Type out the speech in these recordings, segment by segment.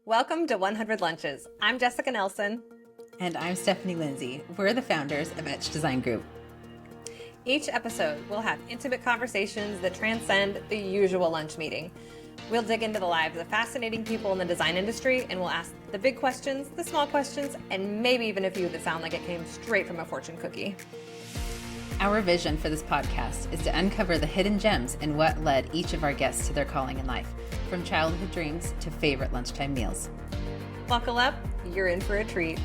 Welcome to 100 Lunches. I'm Jessica Nelson. And I'm Stephanie Lindsey. We're the founders of Etch Design Group. Each episode, we'll have intimate conversations that transcend the usual lunch meeting. We'll dig into the lives of fascinating people in the design industry, and we'll ask the big questions, the small questions, and maybe even a few that sound like it came straight from a fortune cookie. Our vision for this podcast is to uncover the hidden gems in what led each of our guests to their calling in life, from childhood dreams to favorite lunchtime meals. Buckle up, you're in for a treat.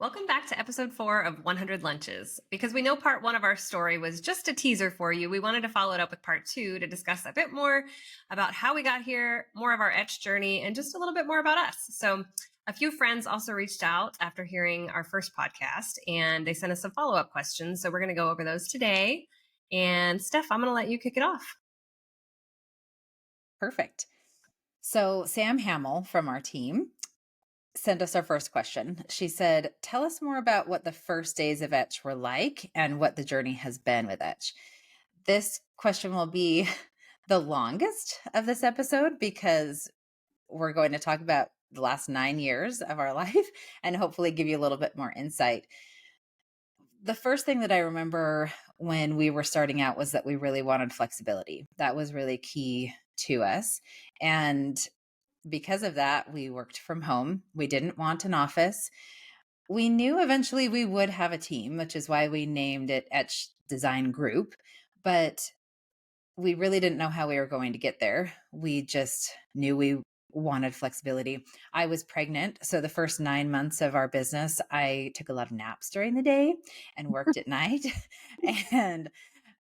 Welcome back to episode 4 of 100 Lunches. Because we know part 1 of our story was just a teaser for you, we wanted to follow it up with part 2 to discuss a bit more about how we got here, more of our Etch journey, and just a little bit more about us. So a few friends also reached out after hearing our first podcast, and they sent us some follow-up questions. So we're going to go over those today. And Steph, I'm going to let you kick it off. Perfect. So Sam Hamill from our team sent us our first question. She said, tell us more about what the first days of Etch were like and what the journey has been with Etch. This question will be the longest of this episode because we're going to talk about the last 9 years of our life and hopefully give you a little bit more insight. The first thing that I remember when we were starting out was that we really wanted flexibility. That was really key to us. And because of that, we worked from home. We didn't want an office. We knew eventually we would have a team, which is why we named it Etch Design Group. But we really didn't know how we were going to get there. We just knew we wanted flexibility. I was pregnant. So the first 9 months of our business, I took a lot of naps during the day and worked at night.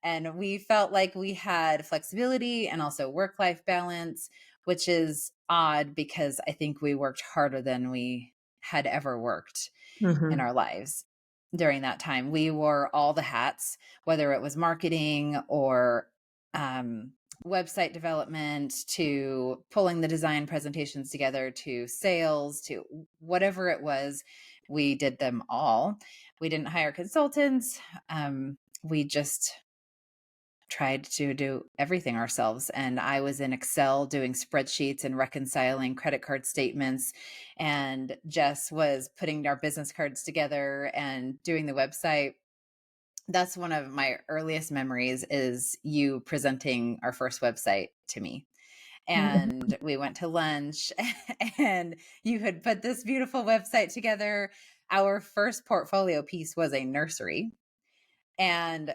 And we felt like we had flexibility and also work-life balance, which is odd because I think we worked harder than we had ever worked in our lives during that time. We wore all the hats, whether it was marketing or website development to pulling the design presentations together to sales to whatever it was. We did them all. We didn't hire consultants. We just tried to do everything ourselves. And I was in Excel doing spreadsheets and reconciling credit card statements. And Jess was putting our business cards together and doing the website. That's one of my earliest memories is you presenting our first website to me. And we went to lunch and you had put this beautiful website together. Our first portfolio piece was a nursery. And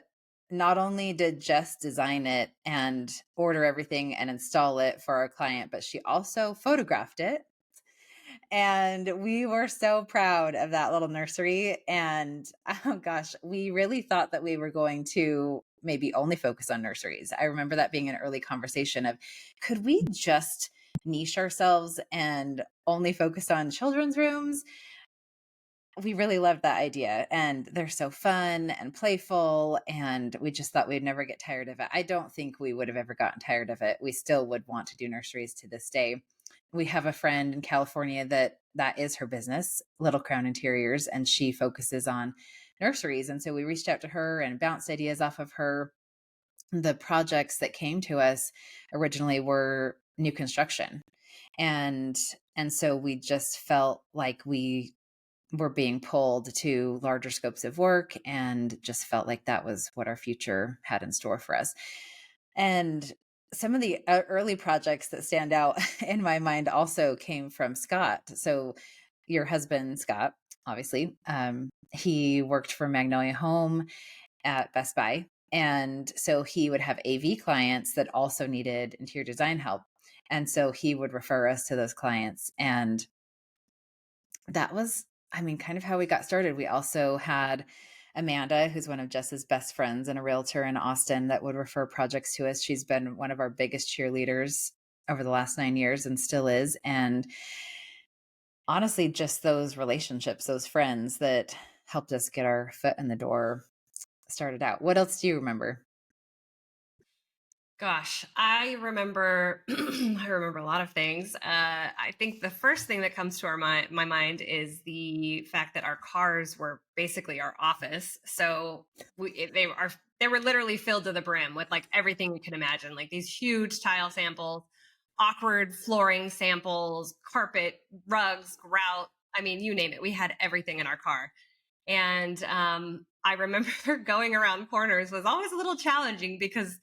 not only did Jess design it and order everything and install it for our client, but she also photographed it. And we were so proud of that little nursery. And oh gosh, we really thought that we were going to maybe only focus on nurseries. I remember that being an early conversation of, could we just niche ourselves and only focus on children's rooms? We really loved that idea, and they're so fun and playful, and we just thought we'd never get tired of it. I don't think we would have ever gotten tired of it. We still would want to do nurseries to this day. We have a friend in California that is her business, Little Crown Interiors, and she focuses on nurseries. And so we reached out to her and bounced ideas off of her. The projects that came to us originally were new construction. And so we just felt like we were being pulled to larger scopes of work and just felt like that was what our future had in store for us. And some of the early projects that stand out in my mind also came from Scott. So your husband, Scott, obviously, he worked for Magnolia Home at Best Buy. And so he would have AV clients that also needed interior design help. And so he would refer us to those clients. And that was, kind of how we got started. We also had Amanda, who's one of Jess's best friends and a realtor in Austin, that would refer projects to us. She's been one of our biggest cheerleaders over the last 9 years and still is. And honestly, just those relationships, those friends that helped us get our foot in the door started out. What else do you remember? Gosh, I remember I remember a lot of things. I think the first thing that comes to my mind is the fact that our cars were basically our office. So they were literally filled to the brim with like everything you can imagine, like these huge tile samples, awkward flooring samples, carpet, rugs, grout. I mean, you name it. We had everything in our car. And I remember going around corners was always a little challenging because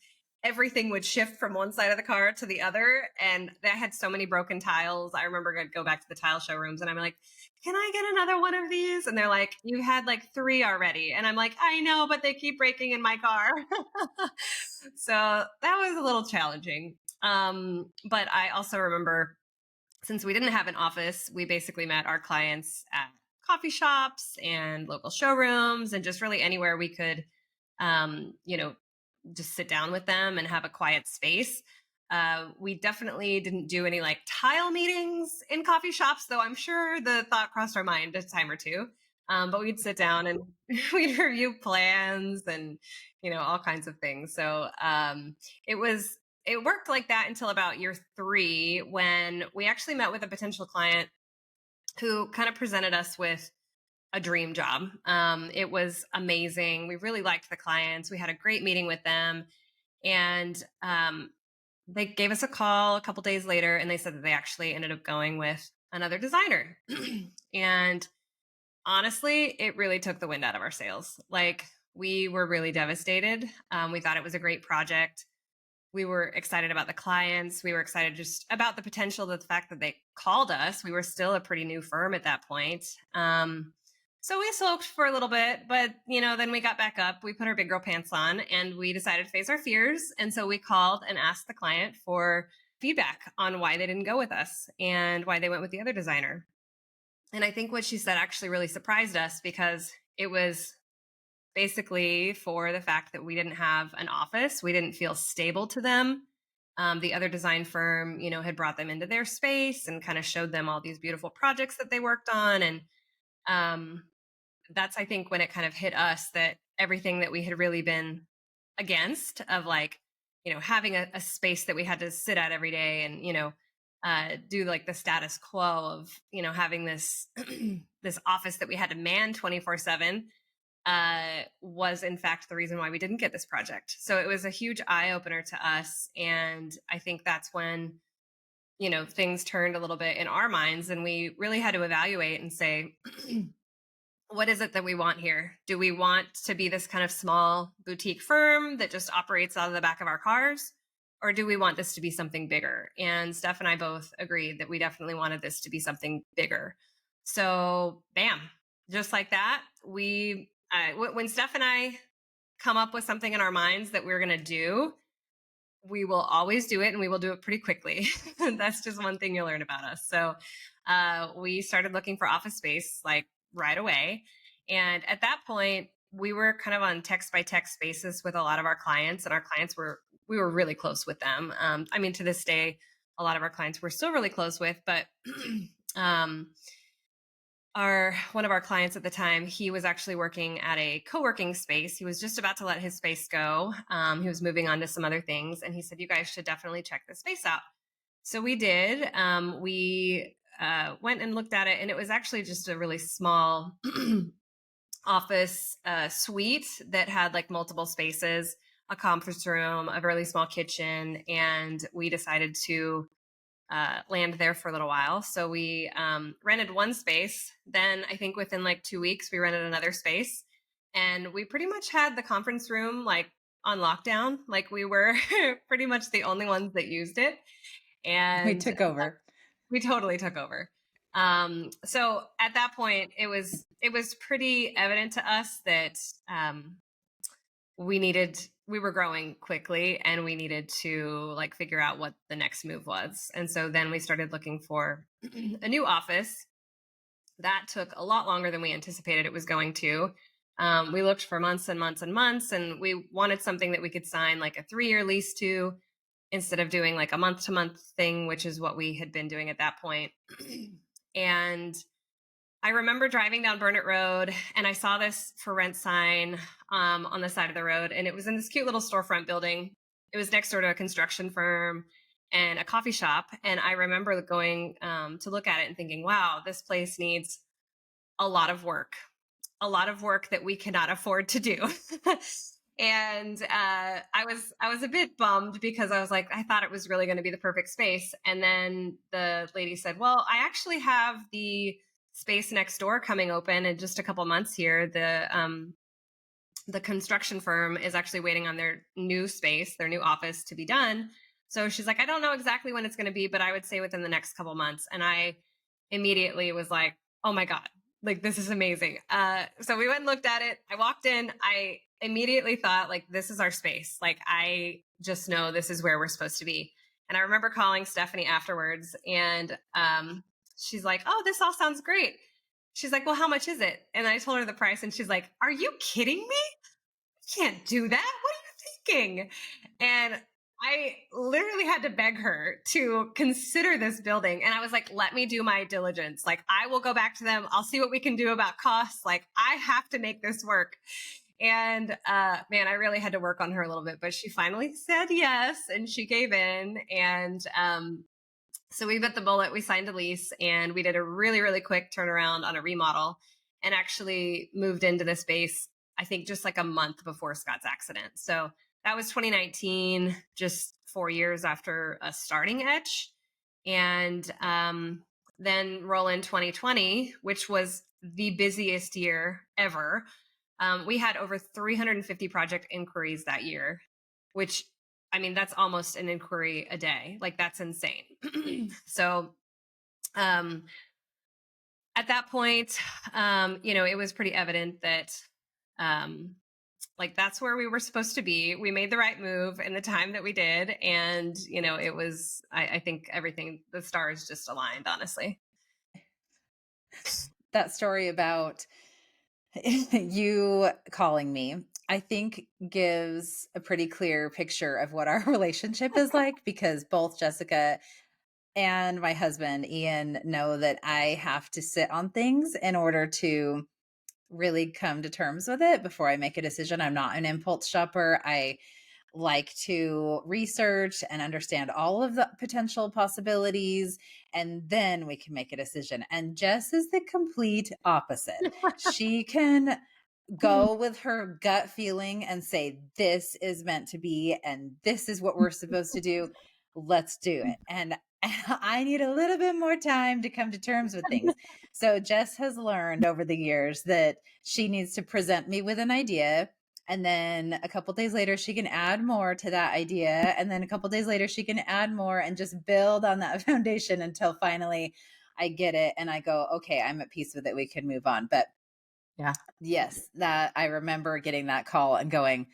everything would shift from one side of the car to the other. And I had so many broken tiles. I remember I'd go back to the tile showrooms and I'm like, can I get another one of these? And they're like, you had like 3 already. And I'm like, I know, but they keep breaking in my car. So that was a little challenging. But I also remember, since we didn't have an office, we basically met our clients at coffee shops and local showrooms and just really anywhere we could, you know, just sit down with them and have a quiet space. We definitely didn't do any like tile meetings in coffee shops, though I'm sure the thought crossed our mind a time or two. But we'd sit down and we'd review plans and, all kinds of things. So it worked like that until about year 3, when we actually met with a potential client who kind of presented us with a dream job. It was amazing. We really liked the clients. We had a great meeting with them. And they gave us a call a couple days later and they said that they actually ended up going with another designer. And honestly, it really took the wind out of our sails. Like, we were really devastated. We thought it was a great project. We were excited about the clients. We were excited just about the potential, the fact that they called us. We were still a pretty new firm at that point. So we sulked for a little bit, but then we got back up. We put our big girl pants on and we decided to face our fears. And so we called and asked the client for feedback on why they didn't go with us and why they went with the other designer. And I think what she said actually really surprised us, because it was basically for the fact that we didn't have an office. We didn't feel stable to them. The other design firm, had brought them into their space and kind of showed them all these beautiful projects that they worked on. And that's, I think, when it kind of hit us that everything that we had really been against, of like, having a space that we had to sit at every day and, do like the status quo of, having this, this office that we had to man 24/7, was in fact the reason why we didn't get this project. So it was a huge eye opener to us. And I think that's when, things turned a little bit in our minds and we really had to evaluate and say, what is it that we want here? Do we want to be this kind of small boutique firm that just operates out of the back of our cars? Or do we want this to be something bigger? And Steph and I both agreed that we definitely wanted this to be something bigger. So bam, just like that, when Steph and I come up with something in our minds that we're going to do, we will always do it, and we will do it pretty quickly. That's just one thing you'll learn about us. So we started looking for office space like right away. And at that point, we were kind of on text by text basis with a lot of our clients, and our clients we were really close with them. I mean, to this day, a lot of our clients we're still really close with, but one of our clients at the time, he was actually working at a co-working space. He was just about to let his space go. He was moving on to some other things. And he said, you guys should definitely check this space out. So we did. We went and looked at it, and it was actually just a really small office suite that had like multiple spaces, a conference room, a really small kitchen. And we decided to land there for a little while. So we rented one space. Then I think within like 2 weeks, we rented another space. And we pretty much had the conference room like on lockdown. Like, we were pretty much the only ones that used it. And we took over. We totally took over. So at that point, it was pretty evident to us that we were growing quickly and we needed to like figure out what the next move was. And so then we started looking for a new office. That took a lot longer than we anticipated it was going to. We looked for months and months and months, and we wanted something that we could sign like a 3-year lease to, instead of doing like a month-to-month thing, which is what we had been doing at that point. And I remember driving down Burnett Road, and I saw this for rent sign on the side of the road, and it was in this cute little storefront building. It was next door to a construction firm and a coffee shop. And I remember going to look at it and thinking, wow, this place needs a lot of work that we cannot afford to do. And I was a bit bummed because I was like, I thought it was really going to be the perfect space. And then the lady said, well, I actually have the space next door coming open in just a couple months here. The construction firm is actually waiting on their new space, their new office to be done. So she's like, I don't know exactly when it's going to be, but I would say within the next couple months. And I immediately was like, oh my God, like this is amazing. So we went and looked at it. I walked in. I immediately thought, like, this is our space. Like, I just know this is where we're supposed to be. And I remember calling Stephanie afterwards, and she's like, oh, this all sounds great. She's like, well, how much is it? And I told her the price, and she's like, are you kidding me? Can't do that. What are you thinking? And I literally had to beg her to consider this building. And I was like, let me do my diligence. Like, I will go back to them. I'll see what we can do about costs. Like, I have to make this work. And man, I really had to work on her a little bit, but she finally said yes, and she gave in. And so we bit the bullet, we signed a lease, and we did a really, really quick turnaround on a remodel and actually moved into this space, I think just like a month before Scott's accident. So that was 2019, just 4 years after us starting Etch. And then roll in 2020, which was the busiest year ever. We had over 350 project inquiries that year, which, I mean, that's almost an inquiry a day. Like, that's insane. So at that point, it was pretty evident that like, that's where we were supposed to be. We made the right move in the time that we did. And, it was, I think everything, the stars just aligned, honestly. That story about you calling me, I think gives a pretty clear picture of what our relationship is like, because both Jessica and my husband, Ian, know that I have to sit on things in order to really come to terms with it before I make a decision. I'm not an impulse shopper. I like to research and understand all of the potential possibilities, and then we can make a decision. And Jess is the complete opposite. She can go with her gut feeling and say, this is meant to be, and this is what we're supposed to do. Let's do it. And I need a little bit more time to come to terms with things. So Jess has learned over the years that she needs to present me with an idea. And then a couple days later, she can add more to that idea. And then a couple days later, she can add more and just build on that foundation until finally I get it. And I go, okay, I'm at peace with it. We can move on. But Yeah. yes, that I remember getting that call and going,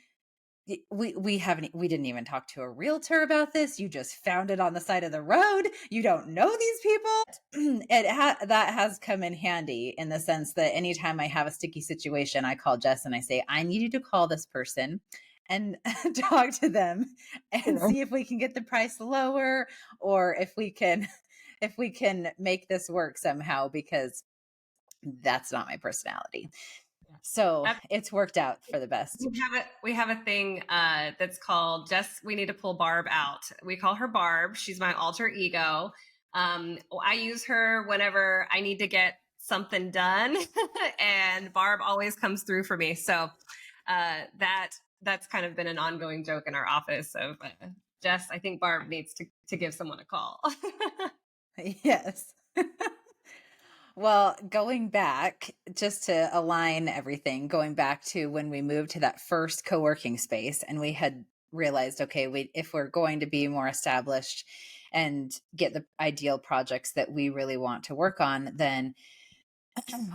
we didn't even talk to a realtor about this. You just found it on the side of the road. You don't know these people. That has come in handy in the sense that anytime I have a sticky situation, I call Jess and I say, I need you to call this person and talk to them and see if we can get the price lower, or if we can make this work somehow, because that's not my personality. So it's worked out for the best. We have a thing that's called Jess, we need to pull Barb out. We call her Barb. She's my alter ego. I use her whenever I need to get something done, and Barb always comes through for me. So that's kind of been an ongoing joke in our office of Jess, I think Barb needs to give someone a call. Yes. Well, going back, just to align everything, going back to when we moved to that first co-working space, and we had realized, okay, if we're going to be more established and get the ideal projects that we really want to work on, then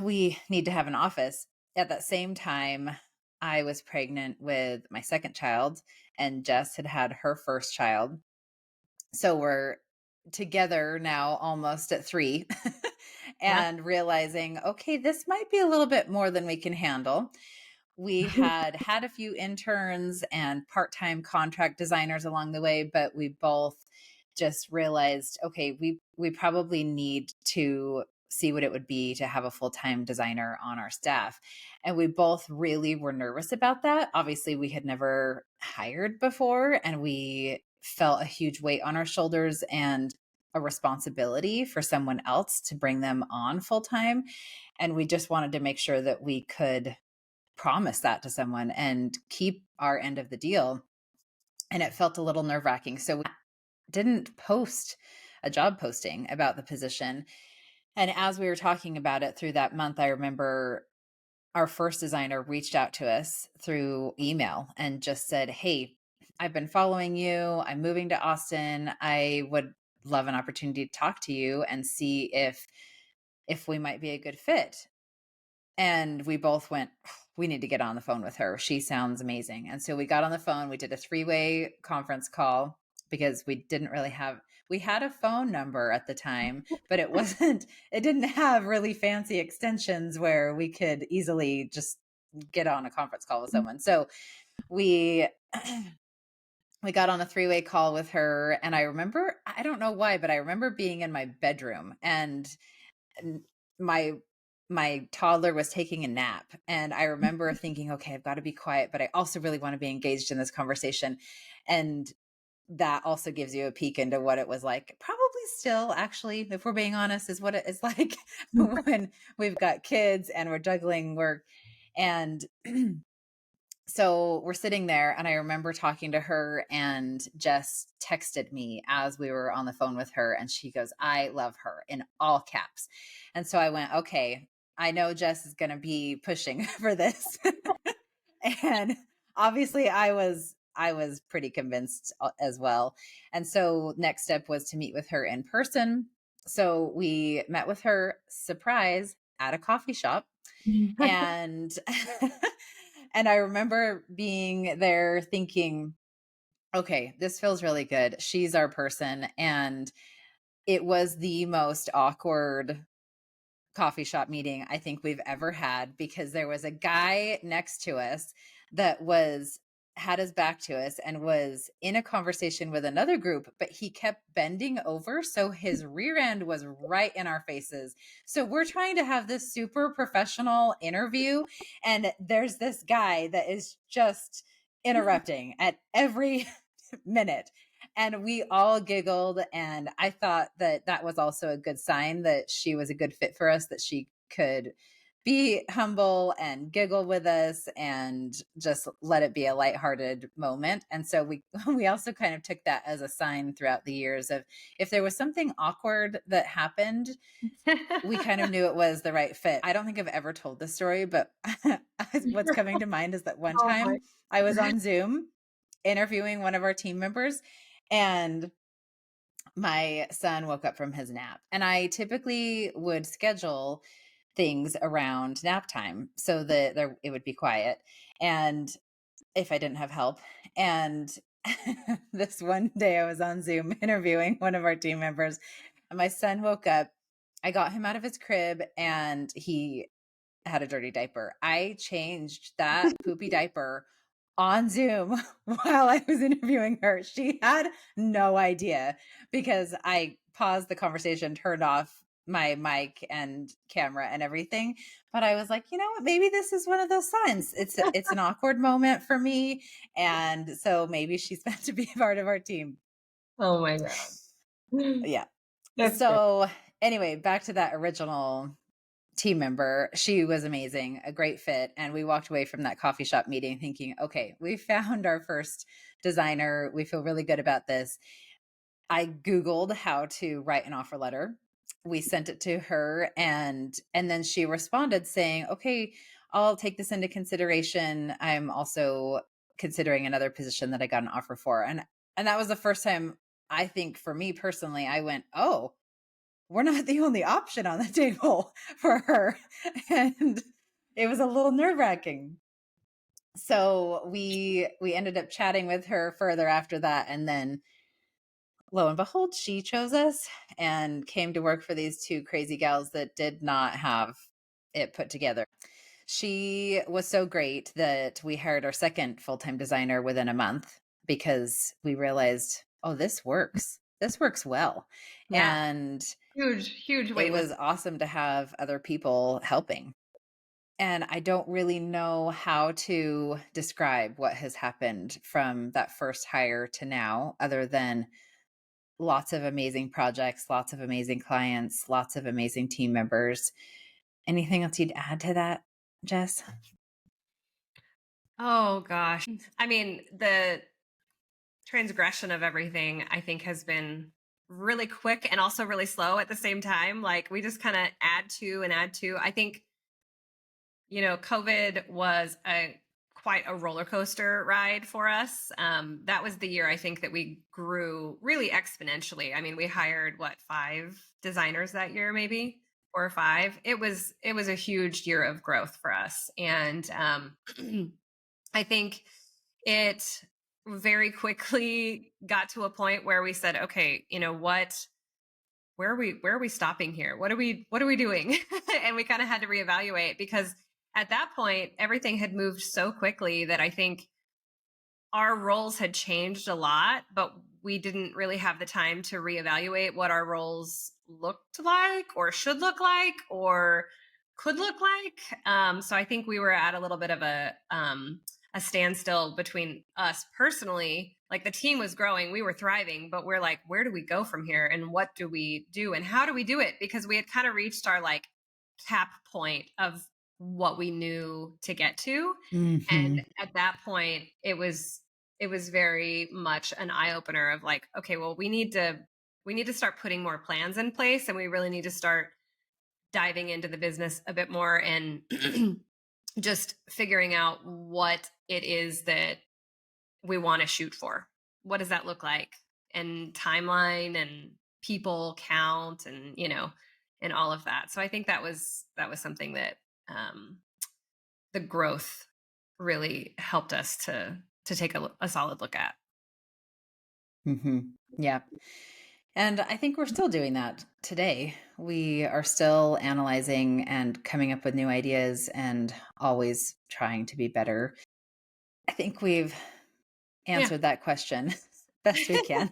we need to have an office. At that same time, I was pregnant with my second child, and Jess had had her first child. So we're together now almost at 3 and realizing, okay, this might be a little bit more than we can handle. We had a few interns and part-time contract designers along the way, but we both just realized, okay, we probably need to see what it would be to have a full-time designer on our staff. And we both really were nervous about that. Obviously, we had never hired before, and we felt a huge weight on our shoulders and a responsibility for someone else to bring them on full-time. And we just wanted to make sure that we could promise that to someone and keep our end of the deal. And it felt a little nerve wracking. So we didn't post a job posting about the position. And as we were talking about it through that month, I remember our first designer reached out to us through email and just said, "Hey, I've been following you. I'm moving to Austin. I would love an opportunity to talk to you and see if we might be a good fit." And we both went, "We need to get on the phone with her. She sounds amazing." And so we got on the phone. We did a three-way conference call because we had a phone number at the time, but it didn't have really fancy extensions where we could easily just get on a conference call with someone. So we we got on a three-way call with her, and I remember, I don't know why, but I remember being in my bedroom, and my my toddler was taking a nap, and I remember thinking, okay, I've got to be quiet, but I also really want to be engaged in this conversation. And that also gives you a peek into what it was like, probably still, actually, if we're being honest, is what it is like when we've got kids and we're juggling work. And so we're sitting there, and I remember talking to her, and Jess texted me as we were on the phone with her, and she goes, "I love her," in all caps. And so I went, okay, I know Jess is going to be pushing for this. And obviously I was pretty convinced as well. And so next step was to meet with her in person. So we met with her, surprise, at a coffee shop. And and I remember being there thinking, okay, this feels really good. She's our person. And it was the most awkward coffee shop meeting I think we've ever had, because there was a guy next to us that was had his back to us and was in a conversation with another group, but he kept bending over, so his rear end was right in our faces. So we're trying to have this super professional interview, and there's this guy that is just interrupting at every minute. And we all giggled, and I thought that that was also a good sign that she was a good fit for us, that she could be humble and giggle with us and just let it be a lighthearted moment. And so we we also kind of took that as a sign throughout the years of, if there was something awkward that happened, we kind of knew it was the right fit. I don't think I've ever told this story, but what's coming to mind is that one Oh my. time I was on Zoom interviewing one of our team members, and my son woke up from his nap. And I typically would schedule things around nap time so that it would be quiet, and if I didn't have help. And this one day I was on Zoom interviewing one of our team members, and my son woke up. I got him out of his crib, and he had a dirty diaper. I changed that poopy diaper on Zoom while I was interviewing her. She had no idea, because I paused the conversation, turned off my mic and camera and everything. But I was like, you know what? Maybe this is one of those signs. It's an awkward moment for me, and so maybe she's meant to be a part of our team. Oh my God. Yeah. That's great. So anyway, back to that original team member. She was amazing, a great fit. And we walked away from that coffee shop meeting thinking, okay, we found our first designer. We feel really good about this. I Googled how to write an offer letter. We sent it to her, and then she responded saying, okay, I'll take this into consideration. I'm also considering another position that I got an offer for. And that was the first time, I think, for me personally, I went, oh, we're not the only option on the table for her. And it was a little nerve-wracking. So we ended up chatting with her further after that, and then lo and behold, she chose us and came to work for these two crazy gals that did not have it put together. She was so great that we hired our second full-time designer within a month, because we realized, oh, this works. This works well. Yeah. And Huge, huge it weight was lift. awesome to have other people helping. And I don't really know how to describe what has happened from that first hire to now, other than lots of amazing projects, lots of amazing clients, lots of amazing team members. Anything else you'd add to that, Jess? Oh gosh. I mean, the transgression of everything I think has been really quick and also really slow at the same time. Like we just kind of add to and add to. I think, COVID was a quite a roller coaster ride for us. That was the year I think that we grew really exponentially. I mean, we hired what, 5 designers that year, maybe 4 or 5. It was a huge year of growth for us, and I think it very quickly got to a point where we said, okay, what, where are we stopping here? What are we doing? And we kind of had to reevaluate because at that point everything had moved so quickly that I think our roles had changed a lot, but we didn't really have the time to reevaluate what our roles looked like or should look like or could look like. So I think we were at a little bit of a standstill between us personally. Like the team was growing, we were thriving, but we're like, where do we go from here? And what do we do? And how do we do it? Because we had kind of reached our like cap point of what we knew to get to. And Hmm. at that point, it was very much an eye opener of like, okay, well, we need to start putting more plans in place, and we really need to start diving into the business a bit more and just figuring out what it is that we want to shoot for. What does that look like? And timeline and people count and and all of that. So I think that was something that um the growth really helped us to take a solid look at. Hmm. Yeah. And I think we're still doing that today. We are still analyzing and coming up with new ideas and always trying to be better. I think we've Yeah. answered that question best we can.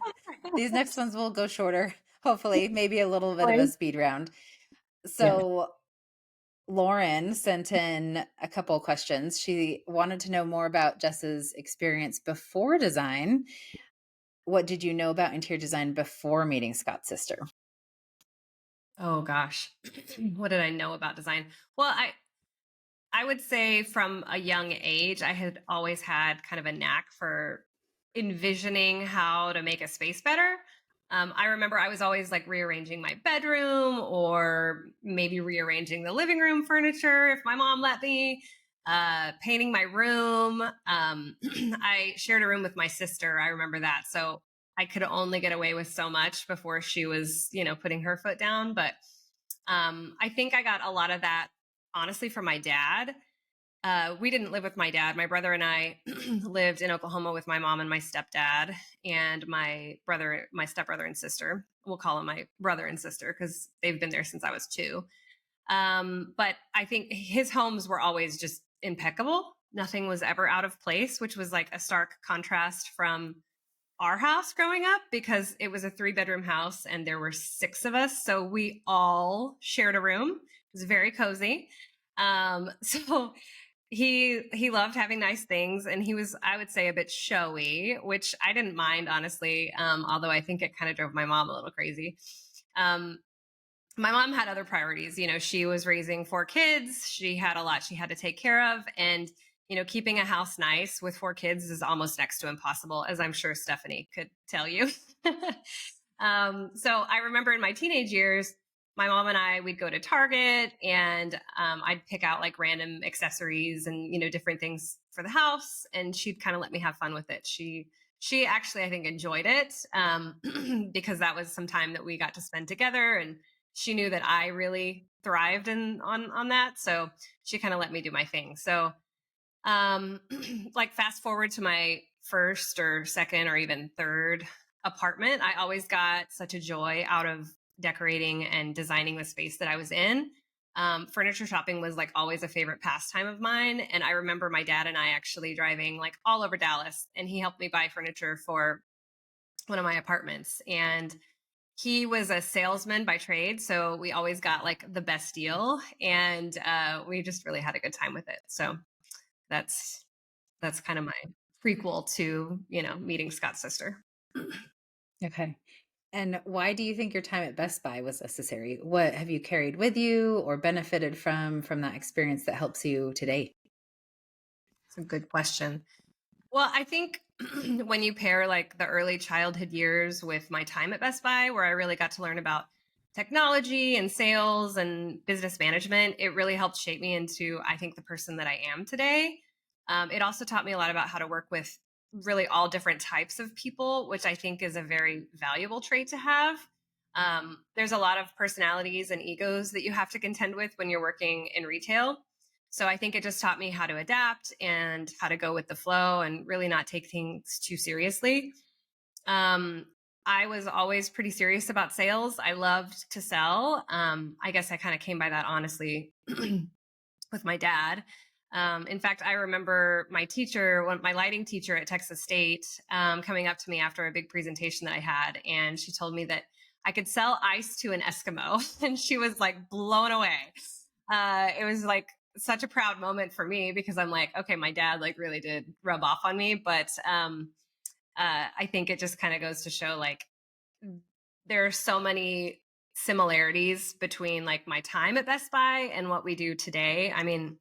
These next ones will go shorter, hopefully, maybe a little bit of a Hopefully. speed round. Yeah. So, Lauren sent in a couple questions. She wanted to know more about Jess's experience before design. What did you know about interior design before meeting Scott's sister? Oh gosh. What did I know about design? Well, I would say from a young age, I had always had kind of a knack for envisioning how to make a space better. I remember I was always like rearranging my bedroom or maybe rearranging the living room furniture if my mom let me, painting my room. I shared a room with my sister. I remember that. So I could only get away with so much before she was, putting her foot down. But I think I got a lot of that honestly from my dad. We didn't live with my dad. My brother and I lived in Oklahoma with my mom and my stepdad and my stepbrother and sister. We'll call them my brother and sister because they've been there since I was 2. But I think his homes were always just impeccable. Nothing was ever out of place, which was like a stark contrast from our house growing up because it was a 3-bedroom house and there were 6 of us. So we all shared a room. It was very cozy. So he loved having nice things, and he was, I would say, a bit showy, which I didn't mind honestly, although I think it kind of drove my mom a little crazy. um, my mom had other priorities. She was raising 4 kids, she had a lot she had to take care of, and keeping a house nice with 4 kids is almost next to impossible, as I'm sure Stephanie could tell you. So I remember in my teenage years, my mom and we'd go to Target, and I'd pick out like random accessories and different things for the house, and she'd kind of let me have fun with it. She actually, I think, enjoyed it, because that was some time that we got to spend together, and she knew that I really thrived on that, so she kind of let me do my thing. So um like fast forward to my first or second or even third apartment, I always got such a joy out of decorating and designing the space that I was in. Furniture shopping was like always a favorite pastime of mine, and I remember my dad and I actually driving like all over Dallas, and he helped me buy furniture for one of my apartments. And he was a salesman by trade, so we always got like the best deal, and we just really had a good time with it. So that's that's kind of my prequel to, meeting Scott's sister. Okay. And why do you think your time at Best Buy was necessary? What have you carried with you or benefited from that experience that helps you today? A good question. Well, I think when you pair like the early childhood years with my time at Best Buy, where I really got to learn about technology and sales and business management, it really helped shape me into, I think, the person that I am today. It also taught me a lot about how to work with really all different types of people, which I think is a very valuable trait to have. There's a lot of personalities and egos that you have to contend with when you're working in retail. So I think it just taught me how to adapt and how to go with the flow and really not take things too seriously. Um, I was always pretty serious about sales. I loved to sell. I guess I kind of came by that honestly with my dad. In fact, I remember my teacher, my lighting teacher at Texas State, coming up to me after a big presentation that I had, and she told me that I could sell ice to an Eskimo, and she was like blown away. It was like such a proud moment for me because I'm like, okay, my dad like really did rub off on me, but I think it just kind of goes to show like there are so many similarities between like my time at Best Buy and what we do today. I mean,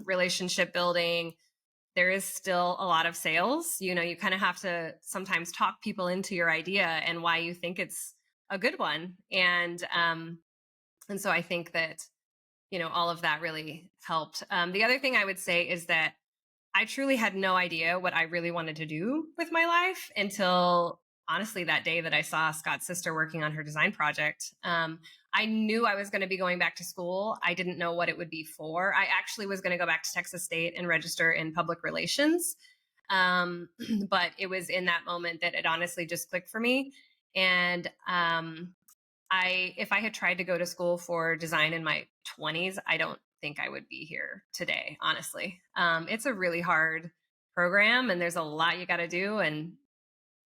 relationship building, there is still a lot of sales. You know, you kind of have to sometimes talk people into your idea and why you think it's a good one. And so I think that, you know, all of that really helped. The other thing I would say is that I truly had no idea what I really wanted to do with my life until honestly that day that I saw Scott's sister working on her design project. I knew I was going to be going back to school. I didn't know what it would be for. I actually was going to go back to Texas State and register in public relations. But it was in that moment that it honestly just clicked for me. And if I had tried to go to school for design in my 20s, I don't think I would be here today, honestly. It's a really hard program and there's a lot you got to do and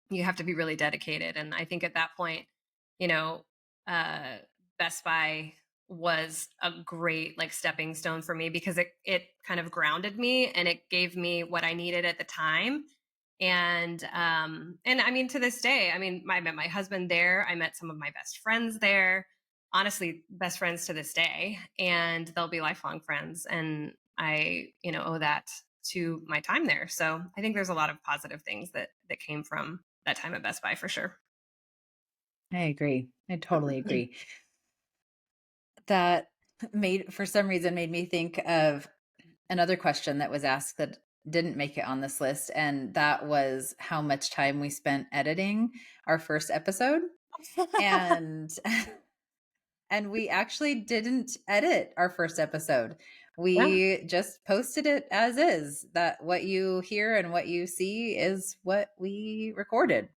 you have to be really dedicated. And I think at that point, you know, uh, Best Buy was a great like stepping stone for me because it kind of grounded me and it gave me what I needed at the time. And I mean to this day, I mean I met my husband there. I met some of my best friends there. Honestly, best friends to this day, and they'll be lifelong friends. And I, you know, owe that to my time there. So I think there's a lot of positive things that came from that time at Best Buy for sure. I agree. I totally agree. That for some reason, made me think of another question that was asked that didn't make it on this list. And that was how much time we spent editing our first episode. And and we actually didn't edit our first episode. Yeah. We just posted it as is. That what you hear and what you see is what we recorded,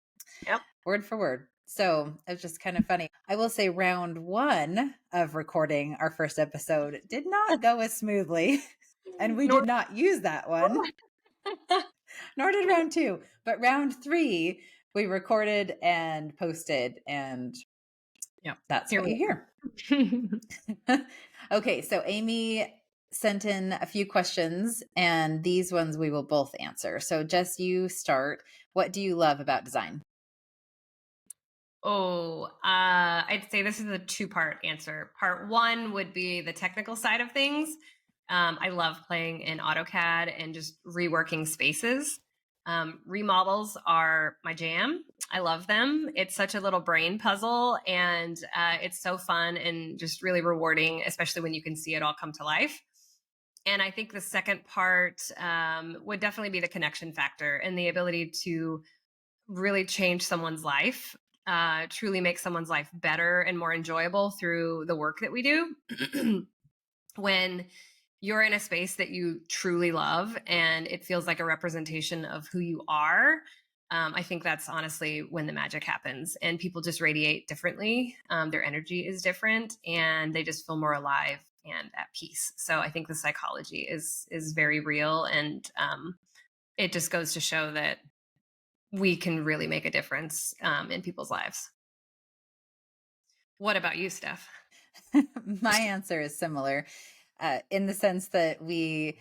Yep. word for word. So it's just kind of funny. I will say round one of recording our first episode did not go as smoothly. And we Nor- did not use that one, nor did round two. But round three, we recorded and posted, and Yep. that's Here what you we hear. are. Okay, so Amy sent in a few questions, and these ones we will both answer. So, Jess, you start. What do you love about design? I'd say this is a two-part answer. Part one would be the technical side of things. I love playing in AutoCAD and just reworking spaces. Remodels are my jam. I love them. It's such a little brain puzzle, and it's so fun and just really rewarding, especially when you can see it all come to life. And I think the second part would definitely be the connection factor and the ability to really change someone's life, truly make someone's life better and more enjoyable through the work that we do. When you're in a space that you truly love and it feels like a representation of who you are, I think that's honestly when the magic happens and people just radiate differently. Their energy is different and they just feel more alive and at peace. So I think the psychology is very real, and it just goes to show that we can really make a difference in people's lives. What about you, Steph? My answer is similar in the sense that we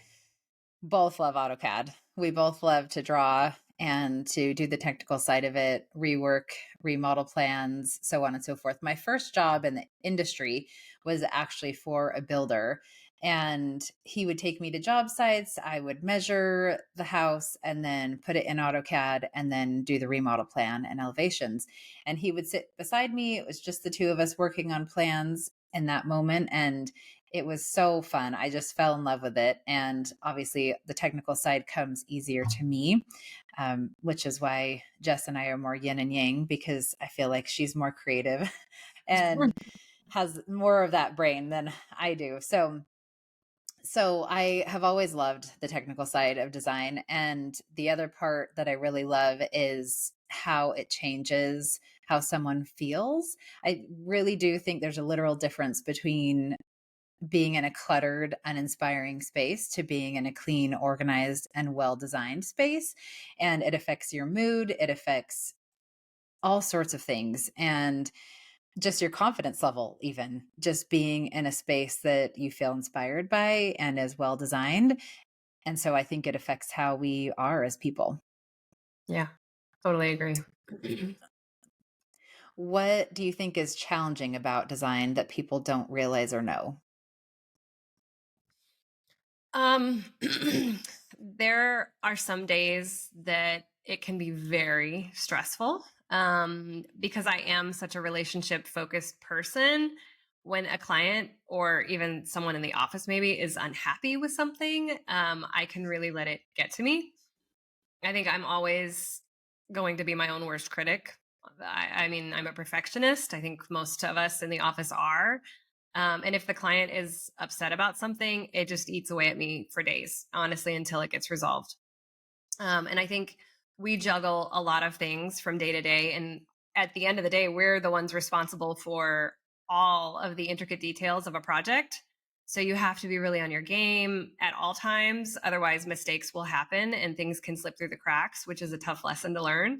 both love AutoCAD. We both love to draw and to do the technical side of it, rework, remodel plans, so on and so forth. My first job in the industry was actually for a builder. And he would take me to job sites. I would measure the house and then put it in AutoCAD and then do the remodel plan and elevations. And he would sit beside me. It was just the two of us working on plans in that moment. And it was so fun. I just fell in love with it. And obviously, the technical side comes easier to me, which is why Jess and I are more yin and yang, because I feel like she's more creative and has more of that brain than I do. So I have always loved the technical side of design. And the other part that I really love is how it changes how someone feels. I really do think there's a literal difference between being in a cluttered, uninspiring space to being in a clean, organized, and well designed space. And it affects your mood, it affects all sorts of things. And just your confidence level, even just being in a space that you feel inspired by and is well designed. And so I think it affects how we are as people. Yeah, totally agree. What do you think is challenging about design that people don't realize or know? Um, there are some days that it can be very stressful, because I am such a relationship focused person. When a client or even someone in the office maybe is unhappy with something, I can really let it get to me. I think I'm always going to be my own worst critic. I mean, I'm a perfectionist. I think most of us in the office are. And if the client is upset about something, it just eats away at me for days, honestly, until it gets resolved. And I think we juggle a lot of things from day to day. And at the end of the day, we're the ones responsible for all of the intricate details of a project. So you have to be really on your game at all times. Otherwise, mistakes will happen and things can slip through the cracks, which is a tough lesson to learn.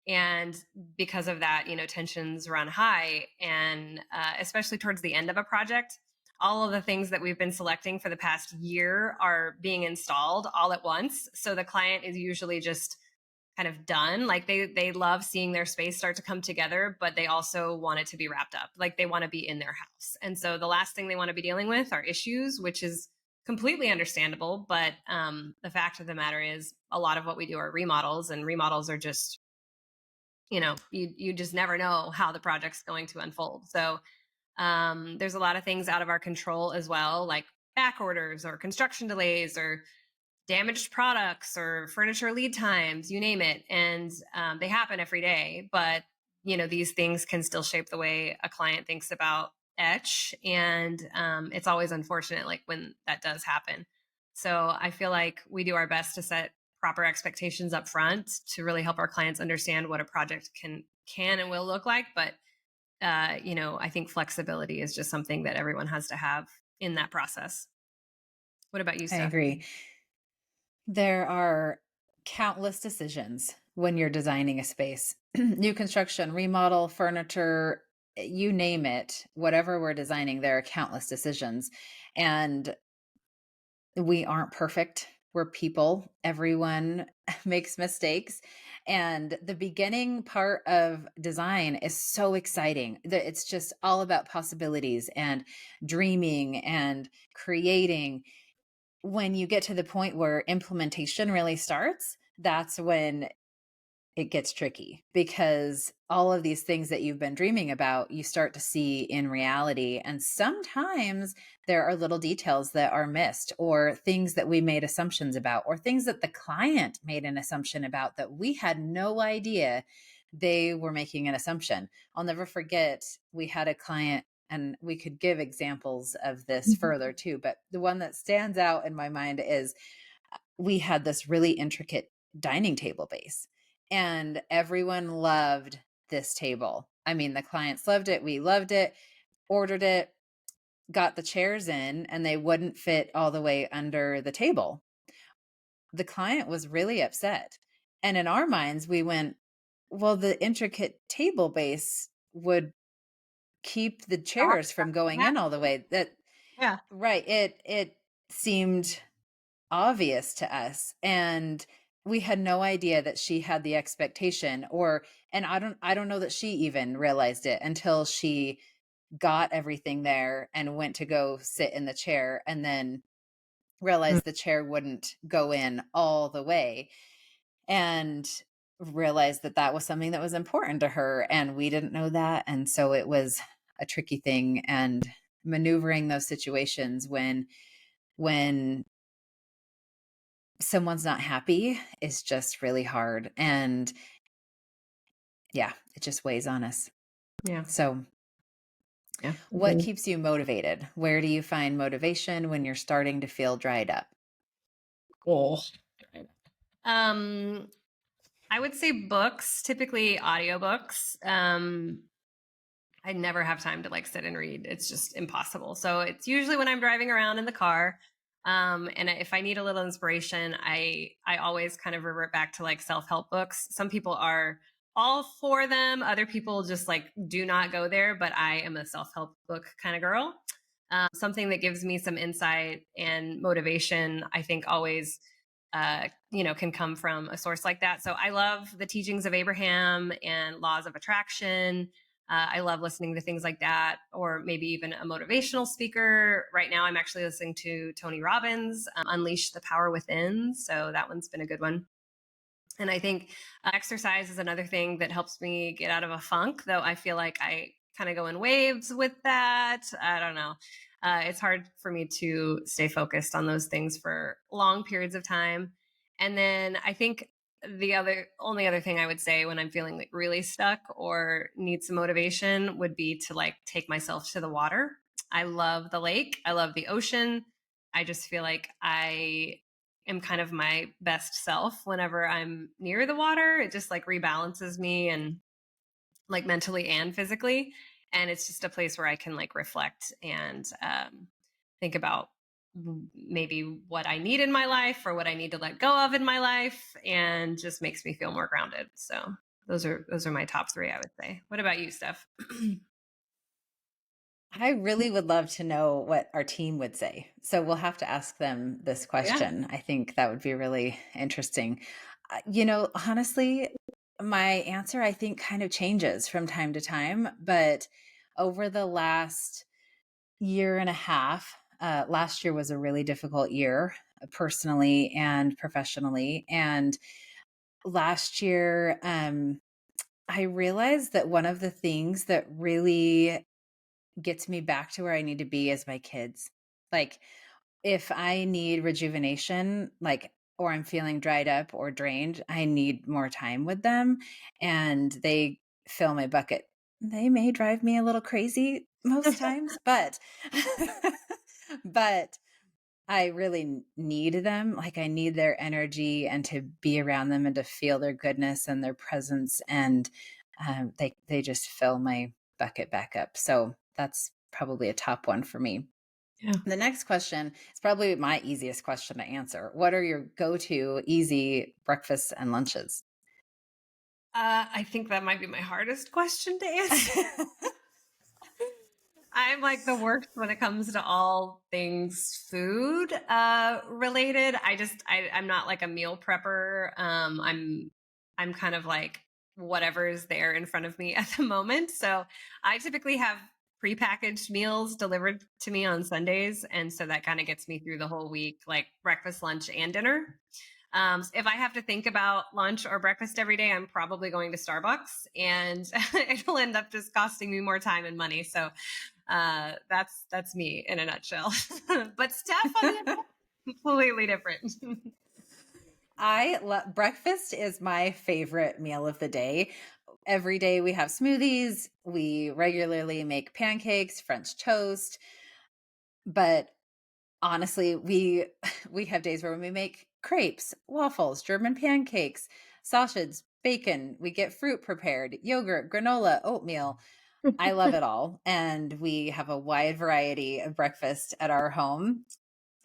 And because of that, tensions run high. And especially towards the end of a project, all of the things that we've been selecting for the past year are being installed all at once. So the client is usually just kind of done. Like they love seeing their space start to come together, but they also want it to be wrapped up. Like they want to be in their house. And so the last thing they want to be dealing with are issues, which is completely understandable. But the fact of the matter is a lot of what we do are remodels, and remodels are just, you just never know how the project's going to unfold. So there's a lot of things out of our control as well, like back orders or construction delays or damaged products or furniture lead times, you name it. And they happen every day. But, these things can still shape the way a client thinks about Etch. And it's always unfortunate, like when that does happen. So I feel like we do our best to set proper expectations up front to really help our clients understand what a project can and will look like. But I think flexibility is just something that everyone has to have in that process. What about you, I Steph? agree. There are countless decisions when you're designing a space. New construction, remodel, furniture, you name it, whatever we're designing, there are countless decisions. And we aren't perfect. We're people. Everyone makes mistakes. And the beginning part of design is so exciting. It's just all about possibilities and dreaming and creating. When you get to the point where implementation really starts, that's when it gets tricky, because all of these things that you've been dreaming about, you start to see in reality. And sometimes there are little details that are missed, or things that we made assumptions about, or things that the client made an assumption about that we had no idea they were making an assumption. I'll never forget, we had a client, and we could give examples of this further too, but the one that stands out in my mind is we had this really intricate dining table base, and everyone loved this table. I mean, the clients loved it. We loved it, ordered it, got the chairs in, and they wouldn't fit all the way under the table. The client was really upset. And in our minds, we went, well, the intricate table base would keep the chairs from going Yeah. in all the way. That Yeah. right. It seemed obvious to us, and we had no idea that she had the expectation, or and I don't know that she even realized it until she got everything there and went to go sit in the chair and then realized the chair wouldn't go in all the way, and realized that that was something that was important to her, and we didn't know that. And so it was a tricky thing, and maneuvering those situations when someone's not happy is just really hard. And yeah, it just weighs on us. Yeah. So Yeah. what keeps you motivated? Where do you find motivation when you're starting to feel dried up? Oh. Um, I would say books, typically audiobooks. I never have time to like sit and read. It's just impossible. So it's usually when I'm driving around in the car. And if I need a little inspiration, I always kind of revert back to like self-help books. Some people are all for them. Other people just like do not go there, but I am a self-help book kind of girl. Something that gives me some insight and motivation, I think always can come from a source like that. So I love the teachings of Abraham and laws of attraction. I love listening to things like that, or maybe even a motivational speaker. Right now, I'm actually listening to Tony Robbins, Unleash the Power Within. So that one's been a good one. And I think exercise is another thing that helps me get out of a funk, though I feel like I kind of go in waves with that. I don't know. It's hard for me to stay focused on those things for long periods of time. And then I think the only other thing I would say when I'm feeling like really stuck or need some motivation would be to like take myself to the water. I love the lake. I love the ocean. I just feel like I am kind of my best self whenever I'm near the water. It just like rebalances me, and like mentally and physically. And it's just a place where I can like reflect and think about maybe what I need in my life or what I need to let go of in my life, and just makes me feel more grounded. So those are my top three, I would say. What about you, Steph? I really would love to know what our team would say. So we'll have to ask them this Yeah. question. I think that would be really interesting. Honestly, my answer, I think, kind of changes from time to time. But over the last year and a half, last year was a really difficult year, personally and professionally. And last year, I realized that one of the things that really gets me back to where I need to be is my kids. Like, if I need rejuvenation, or I'm feeling dried up or drained, I need more time with them, and they fill my bucket. They may drive me a little crazy most times, but but I really need them. Like, I need their energy and to be around them and to feel their goodness and their presence. And they just fill my bucket back up. So that's probably a top one for me. Yeah. The next question is probably my easiest question to answer. What are your go-to easy breakfasts and lunches? I think that might be my hardest question to answer. I'm like the worst when it comes to all things food related. I'm not like a meal prepper. I'm kind of like whatever is there in front of me at the moment. So I typically have prepackaged meals delivered to me on Sundays, and so that kind of gets me through the whole week, like breakfast, lunch, and dinner. If I have to think about lunch or breakfast every day, I'm probably going to Starbucks, and it'll end up just costing me more time and money. So that's me in a nutshell. But Steph, on the other hand, completely different. I love breakfast is my favorite meal of the day. Every day we have smoothies. We regularly make pancakes, French toast, but honestly, we have days where we make crepes, waffles, German pancakes, sausage, bacon. We get fruit prepared, yogurt, granola, oatmeal. I love it all. And we have a wide variety of breakfast at our home.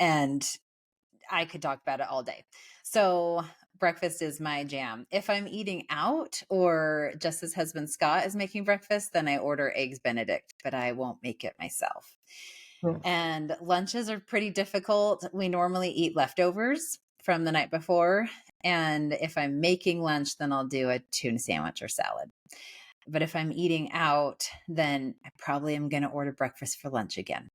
And I could talk about it all day. So breakfast is my jam. If I'm eating out or Jess's husband Scott is making breakfast, then I order eggs Benedict, but I won't make it myself. And lunches are pretty difficult. We normally eat leftovers from the night before. And if I'm making lunch, then I'll do a tuna sandwich or salad. But if I'm eating out, then I probably am going to order breakfast for lunch again.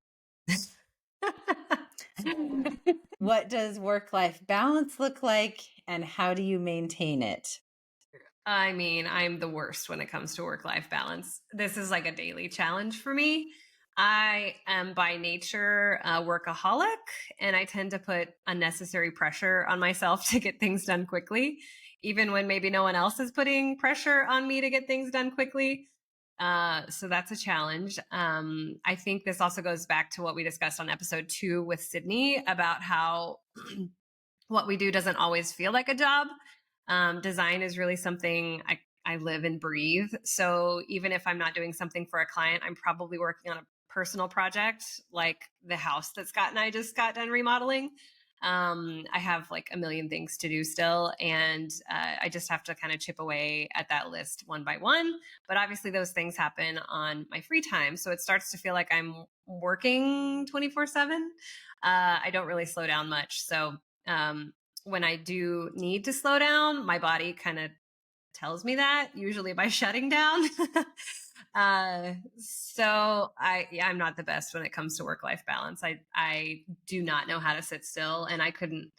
What does work life balance look like, and how do you maintain it? I mean, I'm the worst when it comes to work life balance. This is like a daily challenge for me. I am by nature a workaholic, and I tend to put unnecessary pressure on myself to get things done quickly, even when maybe no one else is putting pressure on me to get things done quickly. So that's a challenge. I think this also goes back to what we discussed on episode 2 with Sydney about how what we do doesn't always feel like a job. Design is really something I live and breathe. So even if I'm not doing something for a client, I'm probably working on a personal project like the house that Scott and I just got done remodeling. I have like a million things to do still, and I just have to kind of chip away at that list one by one. But obviously, those things happen on my free time. So it starts to feel like I'm working 24/7. I don't really slow down much. So um, when I do need to slow down, my body kind of tells me that, usually by shutting down. Yeah, I'm not the best when it comes to work life balance. I do not know how to sit still, and I couldn't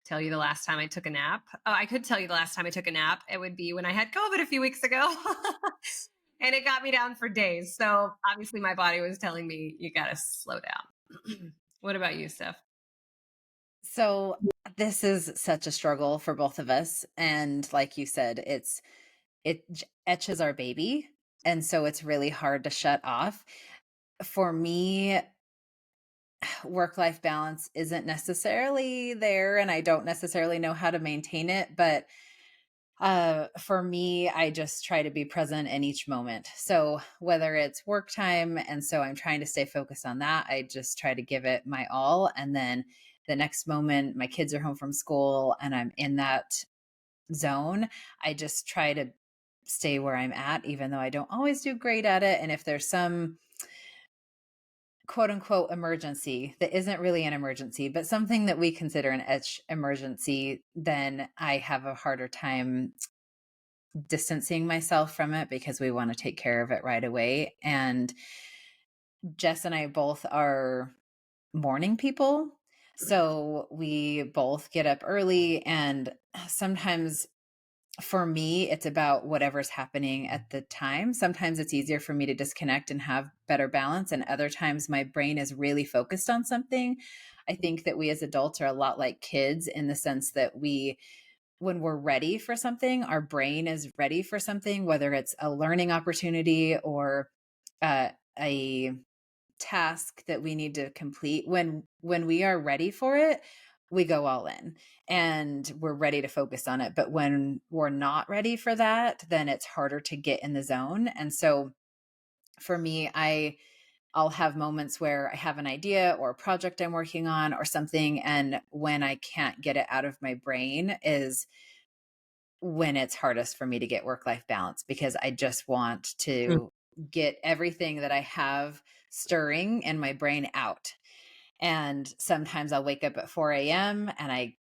tell you the last time I took a nap. Oh, I could tell you the last time I took a nap. It would be when I had COVID a few weeks ago. And it got me down for days. So obviously my body was telling me you got to slow down. What about you, Steph? So, this is such a struggle for both of us. And like you said, Etch is our baby. And so it's really hard to shut off. For me, work life balance isn't necessarily there, and I don't necessarily know how to maintain it. But for me, I just try to be present in each moment. So whether it's work time, and so I'm trying to stay focused on that, I just try to give it my all. And then the next moment, my kids are home from school and I'm in that zone, I just try to stay where I'm at, even though I don't always do great at it. And if there's some quote unquote emergency that isn't really an emergency, but something that we consider an etch emergency, then I have a harder time distancing myself from it because we want to take care of it right away. And Jess and I both are morning people. So we both get up early, and sometimes for me, it's about whatever's happening at the time. Sometimes it's easier for me to disconnect and have better balance. And other times my brain is really focused on something. I think that we as adults are a lot like kids in the sense that when we're ready for something, our brain is ready for something, whether it's a learning opportunity or a task that we need to complete. When we are ready for it, we go all in and we're ready to focus on it. But when we're not ready for that, then it's harder to get in the zone. And so for me, I'll have moments where I have an idea or a project I'm working on or something, and when I can't get it out of my brain is when it's hardest for me to get work life balance, because I just want Mm. to get everything that I have stirring in my brain out. And sometimes I'll wake up at 4 a.m. and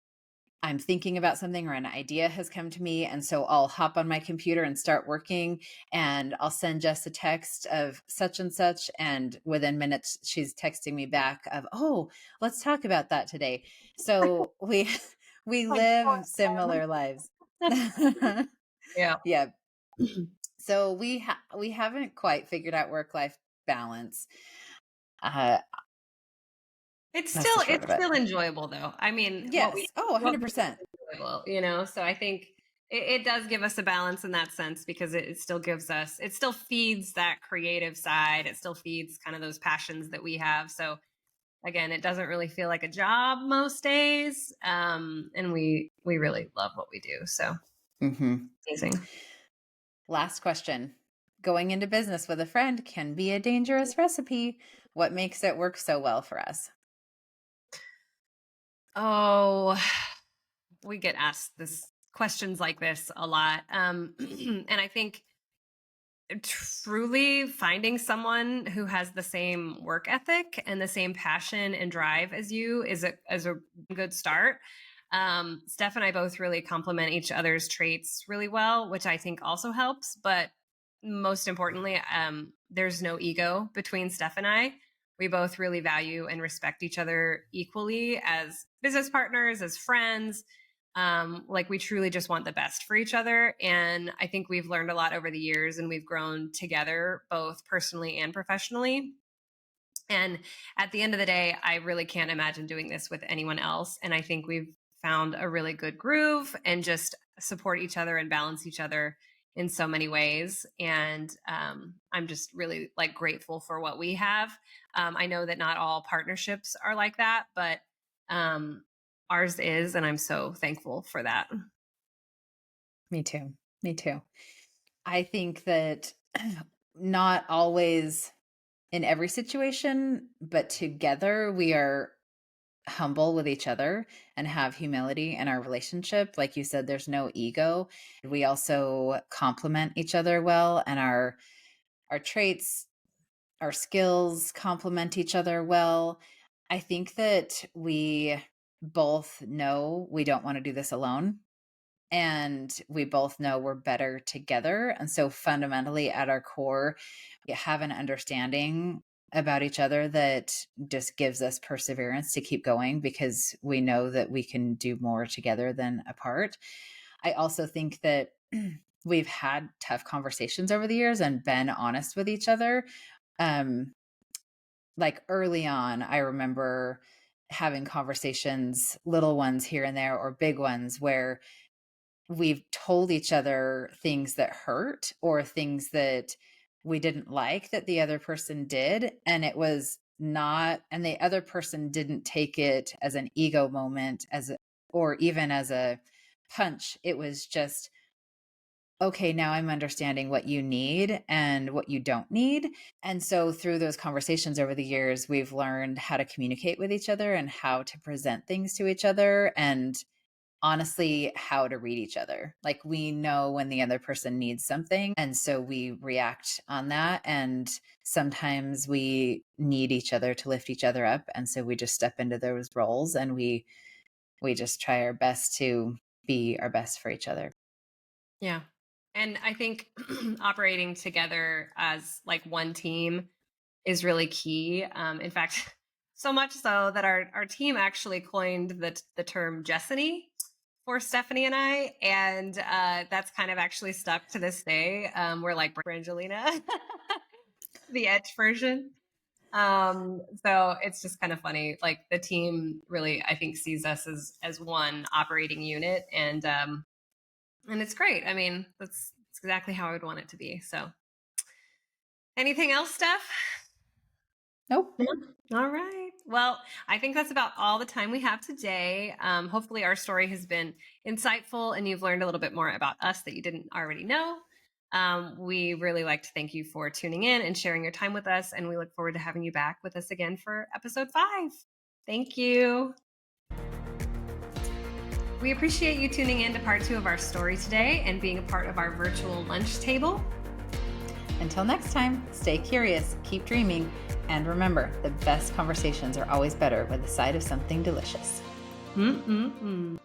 I'm thinking about something or an idea has come to me. And so I'll hop on my computer and start working, and I'll send Jess a text of such and such. And within minutes, she's texting me back of, oh, let's talk about that today. So we Like, live similar lives. yeah. Yeah. So we haven't quite figured out work-life balance. Uh, that's the short It's of it. still enjoyable though. I mean, Yes. Oh, what we do 100%. is enjoyable, you know? So I think it does give us a balance in that sense because it still gives us, it still feeds that creative side. It still feeds kind of those passions that we have. So again, it doesn't really feel like a job most days. And we really love what we do. So Hmm. amazing. Last question. Going into business with a friend can be a dangerous recipe. What makes it work so well for us? Oh, we get asked this questions like this a lot. And I think truly finding someone who has the same work ethic and the same passion and drive as you is a good start. Steph and I both really complement each other's traits really well, which I think also helps. But most importantly, there's no ego between Steph and I. We both really value and respect each other equally as business partners, as friends. Like we truly just want the best for each other. And I think we've learned a lot over the years and we've grown together, both personally and professionally. And at the end of the day, I really can't imagine doing this with anyone else. And I think we've found a really good groove and just support each other and balance each other in so many ways. And I'm just really like grateful for what we have. I know that not all partnerships are like that, but ours is, and I'm so thankful for that. Me too. Me too. I think that not always in every situation, but together we are humble with each other and have humility in our relationship. Like you said, there's no ego. We also complement each other well, and our traits, our skills complement each other well. I think that we both know we don't want to do this alone. And we both know we're better together. And so fundamentally at our core, we have an understanding about each other that just gives us perseverance to keep going because we know that we can do more together than apart. I also think that we've had tough conversations over the years and been honest with each other. Like early on, I remember having conversations, little ones here and there, or big ones, where we've told each other things that hurt or things that we didn't like that the other person did. And it was not, and the other person didn't take it as an ego moment, or even as a punch. It was just, okay, now I'm understanding what you need and what you don't need. And so through those conversations over the years, we've learned how to communicate with each other and how to present things to each other, and honestly, how to read each other. Like we know when the other person needs something. And so we react on that. And sometimes we need each other to lift each other up. And so we just step into those roles and we just try our best to be our best for each other. Yeah. And I think operating together as like one team is really key. In fact, so much so that our team actually coined the term Jessany for Stephanie and I. And that's kind of actually stuck to this day. We're like Brangelina, the Etch version. So it's just kind of funny. Like the team really, I think, sees us as one operating unit. And it's great. I mean, that's exactly how I would want it to be. So anything else, Steph? Nope. No? All right. Well, I think that's about all the time we have today. Hopefully our story has been insightful and you've learned a little bit more about us that you didn't already know. We really like to thank you for tuning in and sharing your time with us. And we look forward to having you back with us again for episode 5. Thank you. We appreciate you tuning in to part 2 of our story today and being a part of our virtual lunch table. Until next time, stay curious, keep dreaming, and remember, the best conversations are always better with a side of something delicious. Mm-mm-mm.